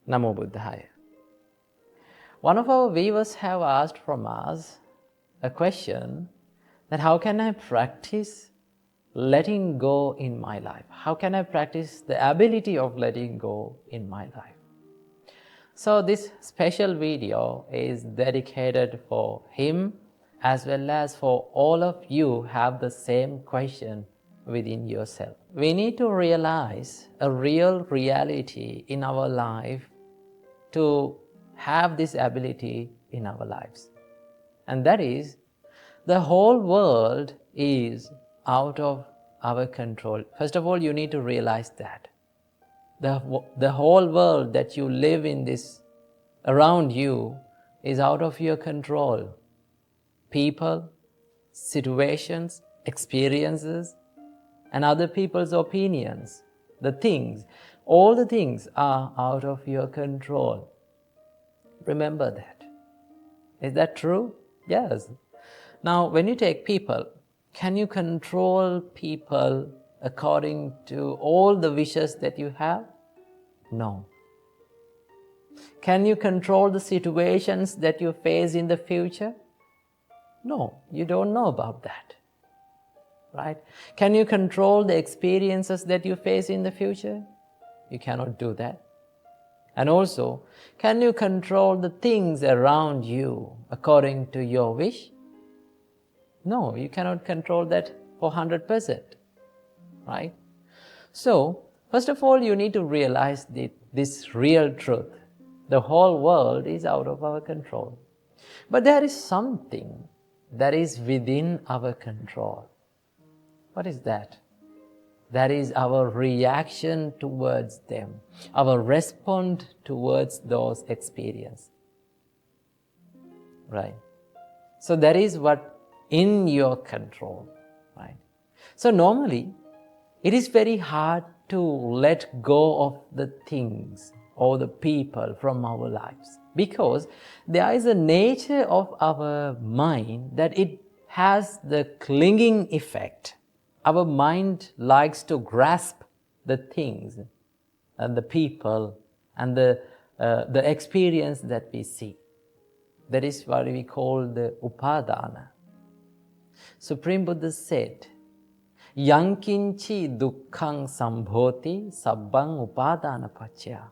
Namo Buddhaya. One of our viewers have asked from us a question that how can I practice letting go in my life? How can I practice the ability of letting go in my life? So this special video is dedicated for him as well as for all of you have the same question within yourself. We need to realize a real reality in our life to have this ability in our lives. And that is, the whole world is out of our control. First of all, you need to realize that. The whole world that you live in this around you is out of your control. People, situations, experiences, and other people's opinions, the things, all the things are out of your control. Remember that. Is that true? Yes. Now, when you take people, can you control people according to all the wishes that you have? No. Can you control the situations that you face in the future? No, you don't know about that. Right? Can you control the experiences that you face in the future? You cannot do that. And also, can you control the things around you according to your wish? No, you cannot control that for 100%. Right? So, first of all, you need to realize this real truth. The whole world is out of our control. But there is something that is within our control. What is that? That is our reaction towards them, our response towards those experiences. Right? So that is what in your control. Right? So normally, it is very hard to let go of the things or the people from our lives because there is a nature of our mind that it has the clinging effect. Our mind likes to grasp the things and the people and the experience that we see. That is what we call the upadana. Supreme Buddha said, Yankinchi dukkhang sambhoti sabbang upadana pacchaya.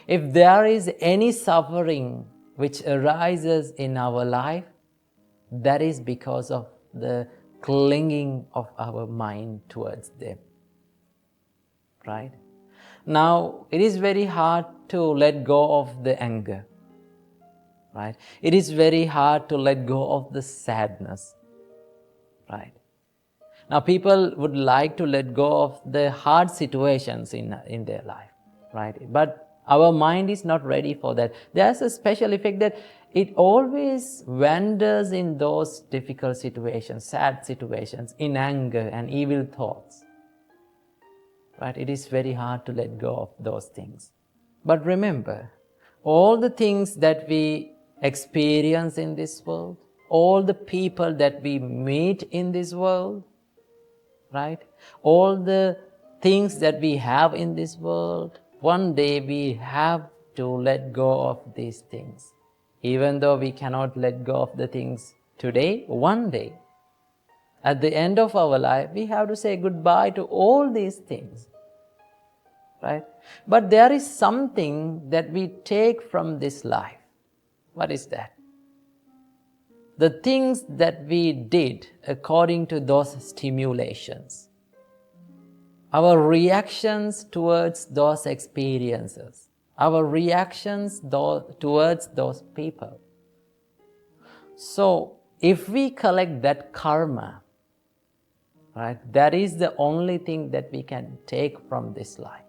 If there is any suffering which arises in our life, that is because of the clinging of our mind towards them. Right? Now, it is very hard to let go of the anger. Right? It is very hard to let go of the sadness. Right? Now, people would like to let go of the hard situations in their life. Right? But our mind is not ready for that. There's a special effect that it always wanders in those difficult situations, sad situations, in anger and evil thoughts. Right? It is very hard to let go of those things. But remember, all the things that we experience in this world, all the people that we meet in this world, right? All the things that we have in this world, one day we have to let go of these things. Even though we cannot let go of the things today, one day, at the end of our life, we have to say goodbye to all these things. Right? But there is something that we take from this life. What is that? The things that we did according to those stimulations. Our reactions towards those experiences. Our reactions towards those people. So, if we collect that karma, right, that is the only thing that we can take from this life.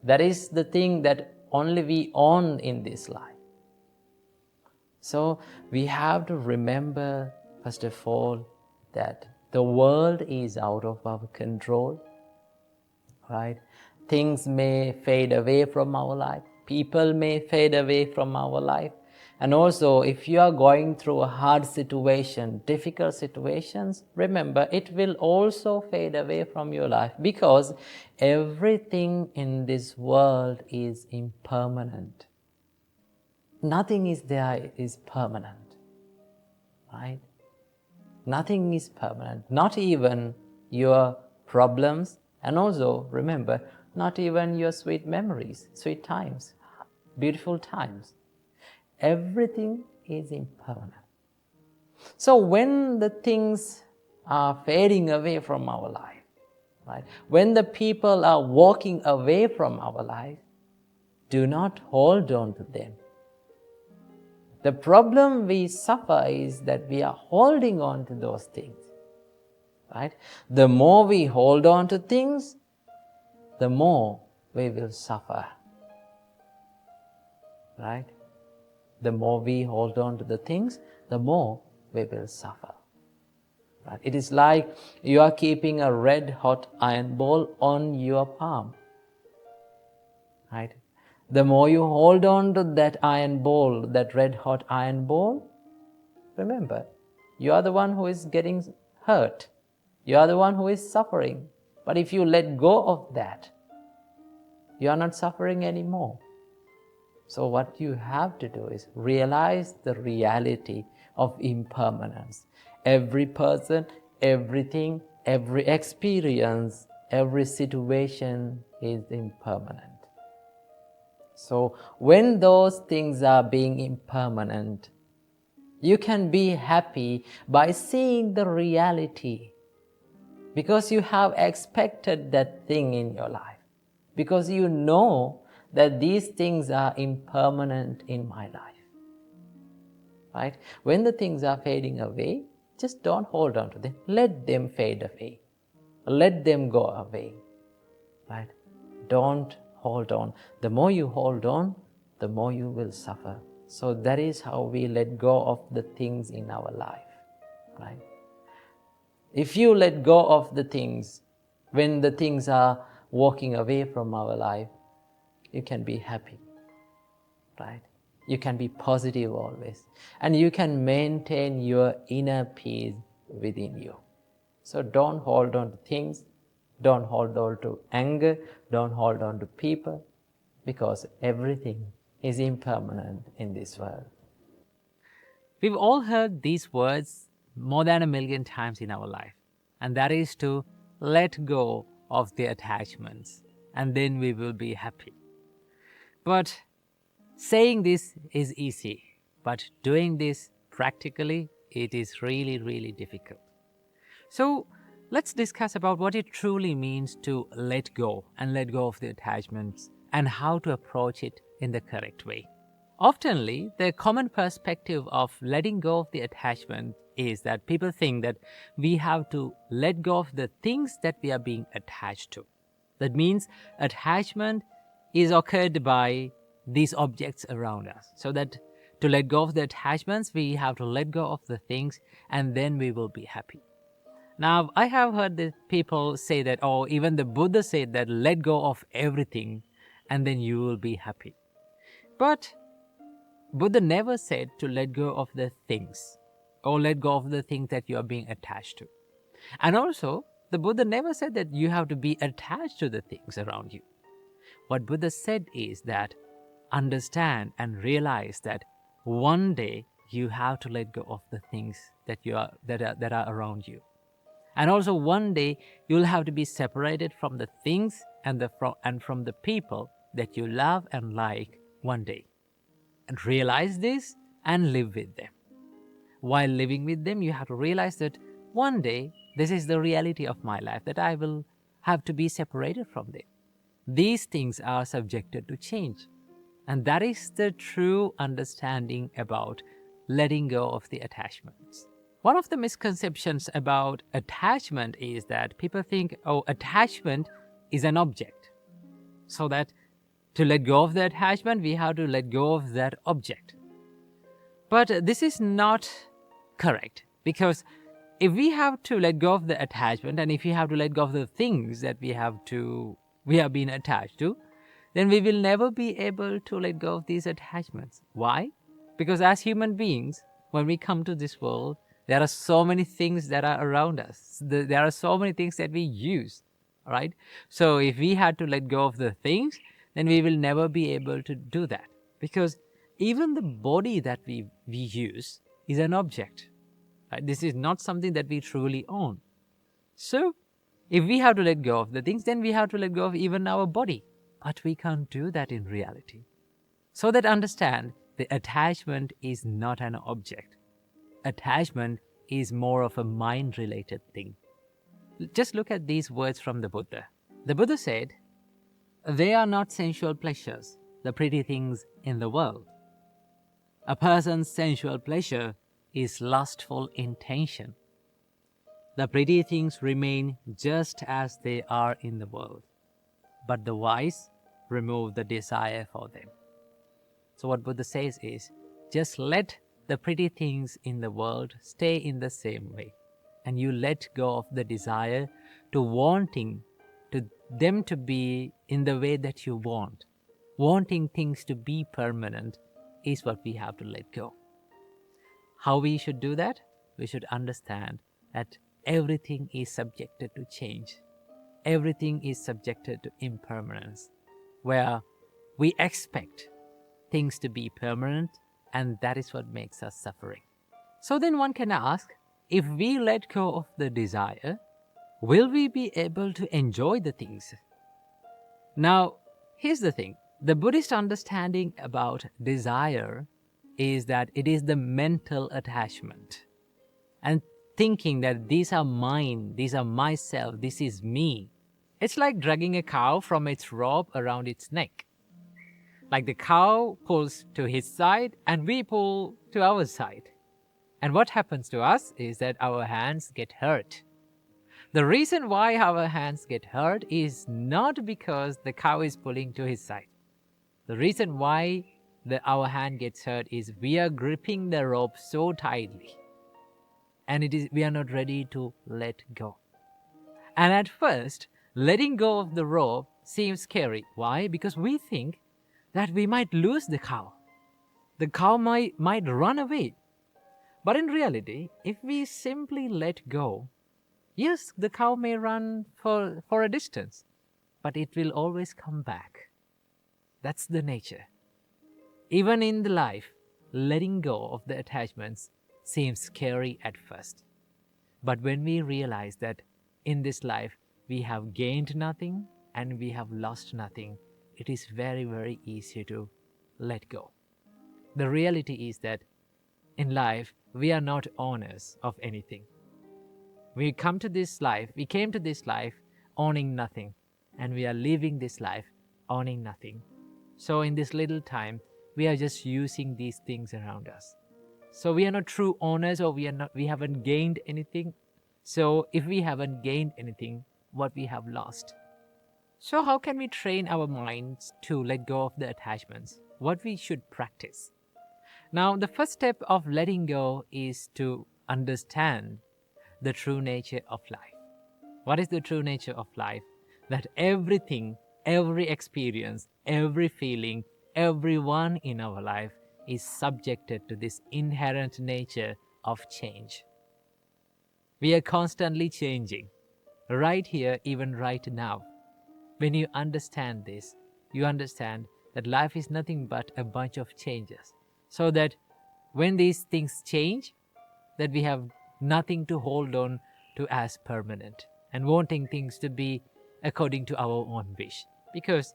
That is the thing that only we own in this life. So, we have to remember, first of all, that the world is out of our control. Right? Things may fade away from our life. People may fade away from our life. And also, if you are going through a hard situation, difficult situations, remember it will also fade away from your life, because everything in this world is impermanent. Nothing is there is permanent, right? Nothing is permanent, not even your problems, and also remember, not even your sweet memories, sweet times, beautiful times. Everything is impermanent. So when the things are fading away from our life, right? When the people are walking away from our life, do not hold on to them. The problem we suffer is that we are holding on to those things, right? The more we hold on to things, the more we will suffer, right? The more we hold on to the things, the more we will suffer. Right? It is like you are keeping a red hot iron ball on your palm. Right? The more you hold on to that iron ball, that red hot iron ball, remember, you are the one who is getting hurt. You are the one who is suffering. But if you let go of that, you are not suffering anymore. So what you have to do is realize the reality of impermanence. Every person, everything, every experience, every situation is impermanent. So when those things are being impermanent, you can be happy by seeing the reality, because you have expected that thing in your life, because you know that these things are impermanent in my life, right? When the things are fading away, just don't hold on to them. Let them fade away. Let them go away, right? Don't hold on. The more you hold on, the more you will suffer. So that is how we let go of the things in our life, right? If you let go of the things, when the things are walking away from our life, you can be happy, right? You can be positive always, and you can maintain your inner peace within you. So don't hold on to things, don't hold on to anger, don't hold on to people, because everything is impermanent in this world. We've all heard these words more than 1,000,000 times in our life, and that is to let go of the attachments, and then we will be happy. But saying this is easy, but doing this practically, it is really, really difficult. So let's discuss about what it truly means to let go and let go of the attachments, and how to approach it in the correct way. Oftenly, the common perspective of letting go of the attachment is that people think that we have to let go of the things that we are being attached to. That means attachment is occurred by these objects around us. So that to let go of the attachments, we have to let go of the things, and then we will be happy. Now, I have heard that people say that, oh, even the Buddha said that let go of everything and then you will be happy. But Buddha never said to let go of the things, or let go of the things that you are being attached to. And also, the Buddha never said that you have to be attached to the things around you. What Buddha said is that understand and realize that one day you have to let go of the things that are around you. And also one day you'll have to be separated from the things and from the people that you love and like one day. And realize this and live with them. While living with them, you have to realize that one day this is the reality of my life, that I will have to be separated from them. These things are subjected to change. And that is the true understanding about letting go of the attachments. One of the misconceptions about attachment is that people think, oh, attachment is an object. So that to let go of the attachment, we have to let go of that object. But this is not correct, because if we have to let go of the attachment, and if we have to let go of the things that we have been attached to, then we will never be able to let go of these attachments. Why? Because as human beings, when we come to this world, there are so many things that are around us. There are so many things that we use, right? So if we had to let go of the things, then we will never be able to do that. Because even the body that we use is an object. Right? This is not something that we truly own. So if we have to let go of the things, then we have to let go of even our body. But we can't do that in reality. So that understand, the attachment is not an object. Attachment is more of a mind-related thing. Just look at these words from the Buddha. The Buddha said, "They are not sensual pleasures, the pretty things in the world. A person's sensual pleasure is lustful intention. The pretty things remain just as they are in the world, but the wise remove the desire for them." So what Buddha says is, just let the pretty things in the world stay in the same way, and you let go of the desire to wanting to them to be in the way that you want. Wanting things to be permanent is what we have to let go. How we should do that? We should understand that everything is subjected to change. Everything is subjected to impermanence, where we expect things to be permanent, and that is what makes us suffering. So then one can ask, if we let go of the desire, will we be able to enjoy the things? Now, here's the thing. The Buddhist understanding about desire is that it is the mental attachment. And thinking that these are mine, these are myself, this is me. It's like dragging a cow from its rope around its neck. Like the cow pulls to his side and we pull to our side. And what happens to us is that our hands get hurt. The reason why our hands get hurt is not because the cow is pulling to his side. The reason why our hand gets hurt is we are gripping the rope so tightly, and we are not ready to let go. And at first, letting go of the rope seems scary. Why? Because we think that we might lose the cow. The cow might run away. But in reality, if we simply let go, yes, the cow may run for a distance, but it will always come back. That's the nature. Even in the life, letting go of the attachments seems scary at first. But when we realize that in this life we have gained nothing and we have lost nothing, it is very, very easy to let go. The reality is that in life, we are not owners of anything. We came to this life owning nothing, and we are living this life owning nothing. So in this little time, we are just using these things around us. So we are not true owners, or we haven't gained anything. So if we haven't gained anything, what we have lost? So how can we train our minds to let go of the attachments? What we should practice? Now, the first step of letting go is to understand the true nature of life. What is the true nature of life? That everything, every experience, every feeling, everyone in our life is subjected to this inherent nature of change. We are constantly changing, right here, even right now. When you understand this, you understand that life is nothing but a bunch of changes. So that when these things change, that we have nothing to hold on to as permanent, and wanting things to be according to our own wish. Because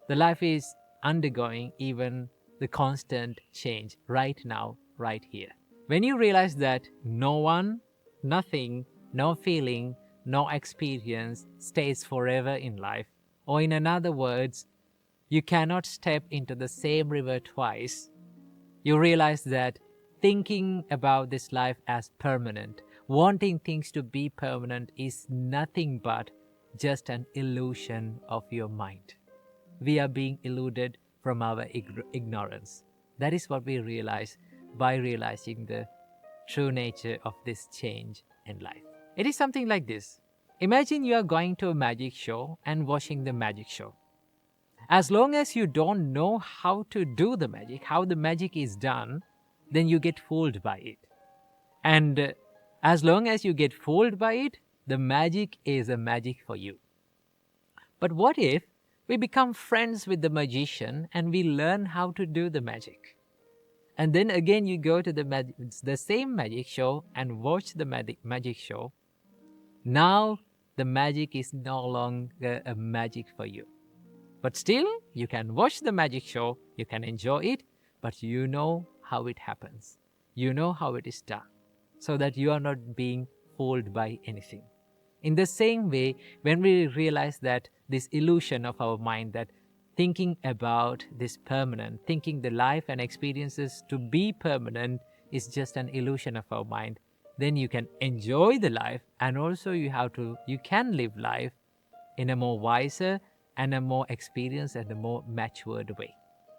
the life is undergoing even the constant change right now, right here. When you realize that no one, nothing, no feeling, no experience stays forever in life, or in other words, you cannot step into the same river twice, you realize that thinking about this life as permanent, wanting things to be permanent, is nothing but just an illusion of your mind. We are being eluded from our ignorance. That is what we realize by realizing the true nature of this change in life. It is something like this. Imagine you are going to a magic show and watching the magic show. As long as you don't know how to do the magic, how the magic is done, then you get fooled by it. And as long as you get fooled by it, the magic is a magic for you. But what if we become friends with the magician and we learn how to do the magic? And then again you go to the same magic show and watch the magic show. Now the magic is no longer a magic for you. But still, you can watch the magic show, you can enjoy it, but you know how it happens. You know how it is done, so that you are not being fooled by anything. In the same way, when we realize that this illusion of our mind, that thinking about this permanent, thinking the life and experiences to be permanent is just an illusion of our mind, then you can enjoy the life, and also you can live life in a more wiser and a more experienced and a more matured way.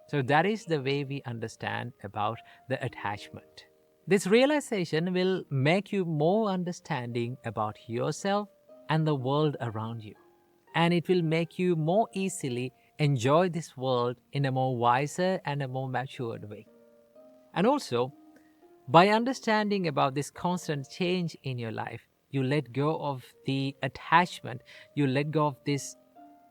So that is the way we understand about the attachment. This realization will make you more understanding about yourself and the world around you. And it will make you more easily enjoy this world in a more wiser and a more matured way. And also, by understanding about this constant change in your life, you let go of the attachment, you let go of this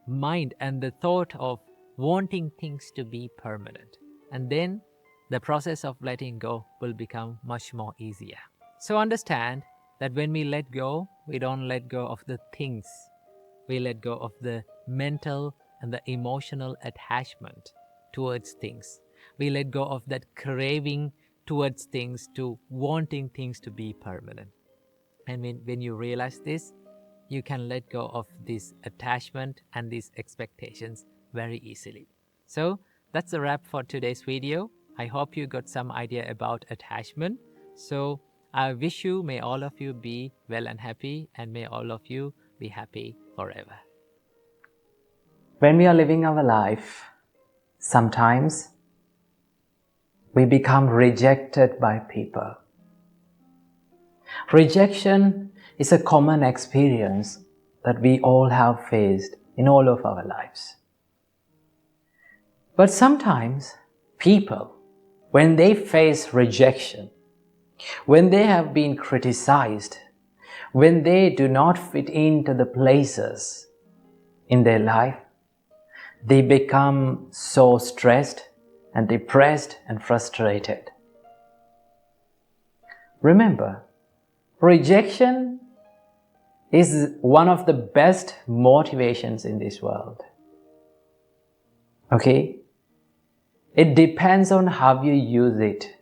mind and the thought of wanting things to be permanent. And then the process of letting go will become much more easier. So understand that when we let go, we don't let go of the things. We let go of the mental and the emotional attachment towards things. We let go of that craving towards things, to wanting things to be permanent. And when you realize this, you can let go of this attachment and these expectations very easily. So that's a wrap for today's video. I hope you got some idea about attachment. So I wish you, may all of you be well and happy, and may all of you be happy forever. When we are living our life, sometimes we become rejected by people. Rejection is a common experience that we all have faced in all of our lives. But sometimes people, when they face rejection, when they have been criticized, when they do not fit into the places in their life, they become so stressed and depressed and frustrated. Remember, rejection is one of the best motivations in this world. Okay? It depends on how you use it.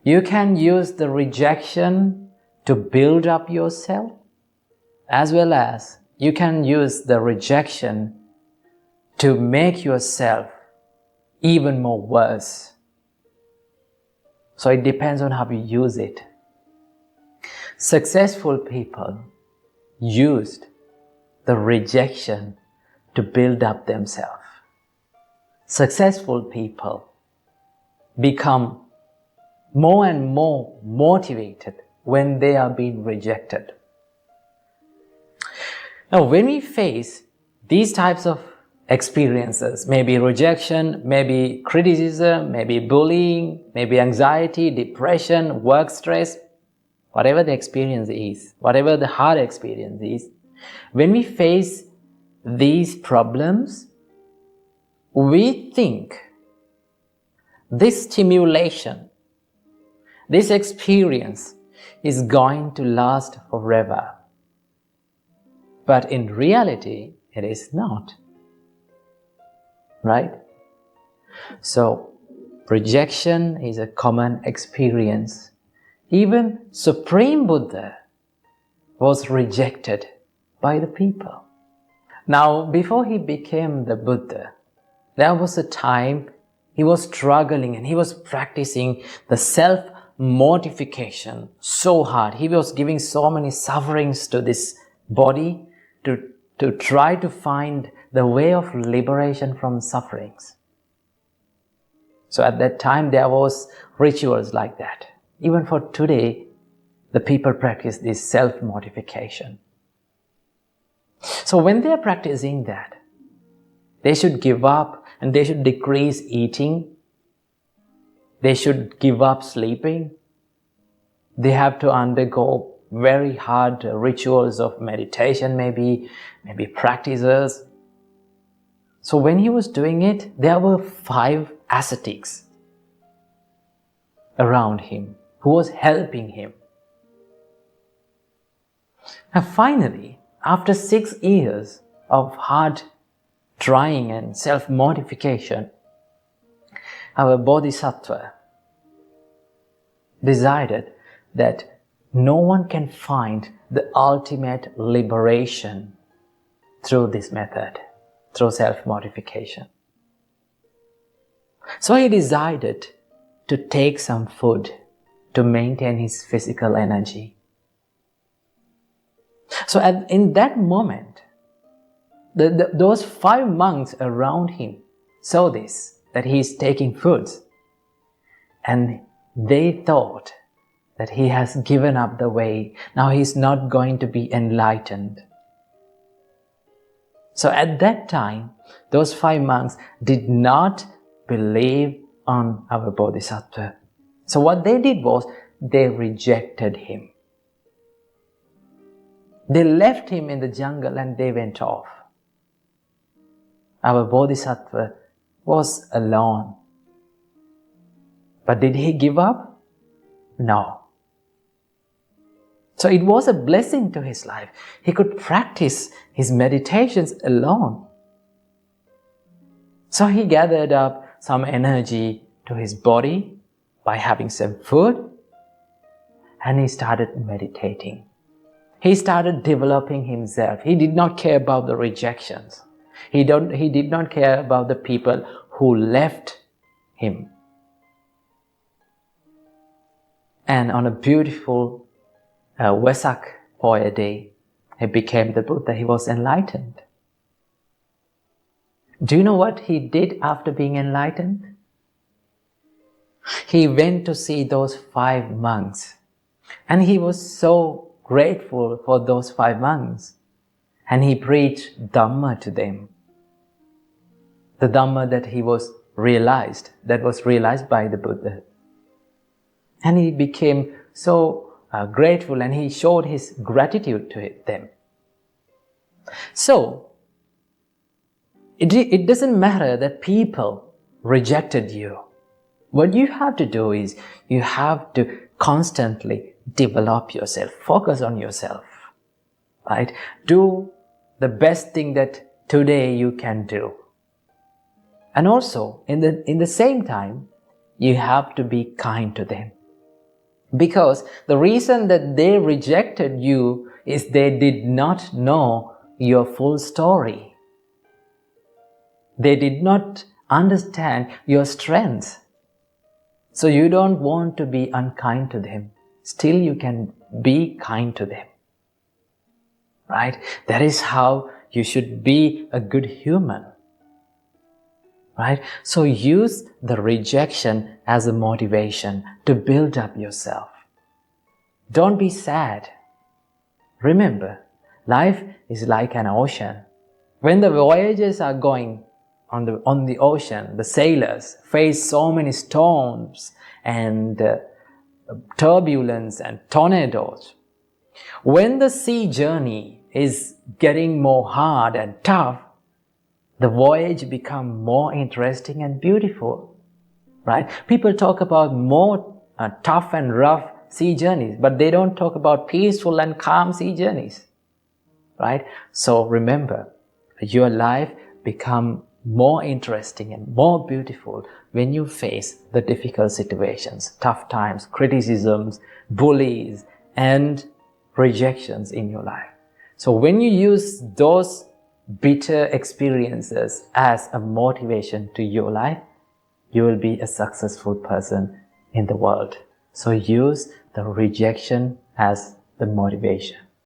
You can use the rejection to build up yourself, as well as you can use the rejection to make yourself even more worse. So it depends on how you use it. Successful people used the rejection to build up themselves. Successful people become more and more motivated when they are being rejected. Now, when we face these types of experiences, maybe rejection, maybe criticism, maybe bullying, maybe anxiety, depression, work stress, whatever the experience is, whatever the hard experience is, when we face these problems, we think this stimulation, this experience is going to last forever. But in reality, it is not. Right? So, rejection is a common experience. Even Supreme Buddha was rejected by the people. Now, before he became the Buddha, there was a time he was struggling and he was practicing the self-mortification so hard. He was giving so many sufferings to this body to try to find the way of liberation from sufferings. So at that time there was rituals like that. Even for today, the people practice this self-mortification. So when they are practicing that, they should give up and they should decrease eating. they should give up sleeping. They have to undergo very hard rituals of meditation, maybe practices. So when he was doing it, there were 5 ascetics around him who was helping him. And finally, after 6 years of hard trying and self-mortification, our Bodhisattva decided that no one can find the ultimate liberation through this method, through self-mortification. So he decided to take some food to maintain his physical energy. So in that moment, those 5 monks around him saw this, that he is taking foods, and they thought that he has given up the way. Now he is not going to be enlightened. So at that time, those 5 monks did not believe on our Bodhisattva. So what they did was, they rejected him. They left him in the jungle and they went off. Our Bodhisattva was alone. But did he give up? No. So it was a blessing to his life. He could practice his meditations alone. So he gathered up some energy to his body by having some food, and he started meditating. He started developing himself. He did not care about the rejections. He did not care about the people who left him. And on a beautiful Vesak Poya day, he became the Buddha. He was enlightened. Do you know what he did after being enlightened? He went to see those 5 monks, and he was so grateful for those 5 monks, and he preached Dhamma to them. The Dhamma that was realized by the Buddha. And he became so grateful, and he showed his gratitude to them. So, it doesn't matter that people rejected you. What you have to do is, you have to constantly develop yourself, focus on yourself, right? Do the best thing that today you can do. And also, in the same time, you have to be kind to them. Because the reason that they rejected you is they did not know your full story. They did not understand your strengths. So you don't want to be unkind to them. Still you can be kind to them. Right? That is how you should be a good human. Right? So use the rejection as a motivation to build up yourself. Don't be sad. Remember, life is like an ocean. When the voyagers are going on the ocean, the sailors face so many storms and turbulence and tornadoes. When the sea journey is getting more hard and tough, the voyage becomes more interesting and beautiful, right? People talk about more tough and rough sea journeys, but they don't talk about peaceful and calm sea journeys, right? So remember, your life becomes more interesting and more beautiful when you face the difficult situations, tough times, criticisms, bullies, and rejections in your life. So when you use those bitter experiences as a motivation to your life, you will be a successful person in the world. So use the rejection as the motivation.